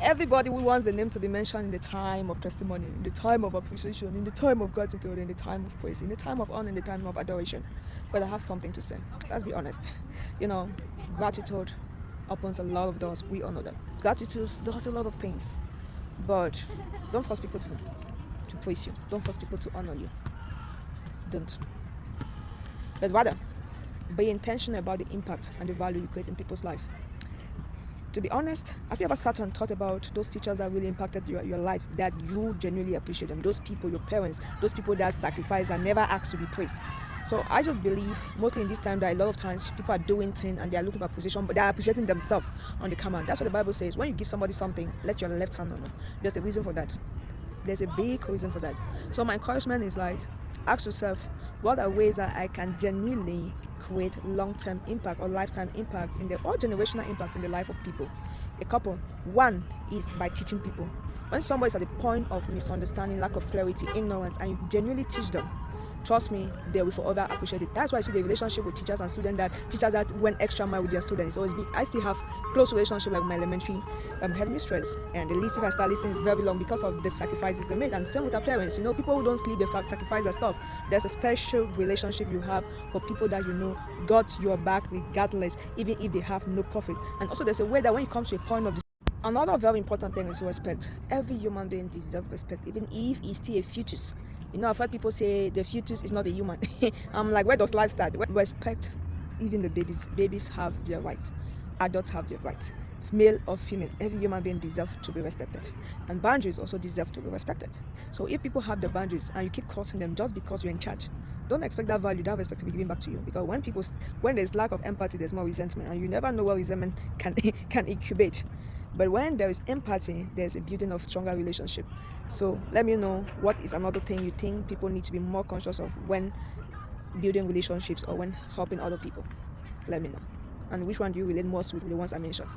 Everybody who wants the name to be mentioned in the time of testimony, in the time of appreciation, in the time of gratitude, in the time of praise, in the time of honor, in the time of adoration. But I have something to say. Let's be honest. Gratitude opens a lot of doors. We all know that. Gratitude does a lot of things. But don't force people to praise you. Don't force people to honor you. Don't. But rather, be intentional about the impact and the value you create in people's life. To be honest, have you ever sat and thought about those teachers that really impacted your life, that you genuinely appreciate them? Those people, your parents, those people that sacrifice and never asked to be praised. So I just believe, mostly in this time, that a lot of times people are doing things and they are looking for position, but they are appreciating themselves on the command. That's what the Bible says. When you give somebody something, let your left hand honor. There's a reason for that. There's a big reason for that. So my encouragement is ask yourself, what are ways that I can genuinely create long-term impact or lifetime impact or generational impact in the life of people? A couple. One is by teaching people. When somebody is at the point of misunderstanding, lack of clarity, ignorance, and you genuinely teach them, trust me, they will forever appreciate it. That's why I see the relationship with teachers and students, that teachers that went extra mile with their students is always big. I still have close relationship like my elementary headmistress, and the list, if I start listening, is very long because of the sacrifices they made. And same with our parents. People who don't sleep, they sacrifice their stuff. There's a special relationship you have for people that got your back regardless, even if they have no profit. And also there's a way that when you come to a point of another very important thing is respect. Every human being deserves respect, even if he's still a fetus. I've heard people say the fetus is not a human. I'm like, where does life start? Respect even the babies. Babies have their rights. Adults have their rights. Male or female, every human being deserves to be respected. And boundaries also deserve to be respected. So if people have the boundaries and you keep crossing them just because you're in charge, don't expect that value, that respect to be given back to you. Because when there's lack of empathy, there's more resentment. And you never know what resentment can incubate. But when there is empathy, there's a building of stronger relationship. So let me know, what is another thing you think people need to be more conscious of when building relationships or when helping other people? Let me know. And which one do you relate more to, the ones I mentioned?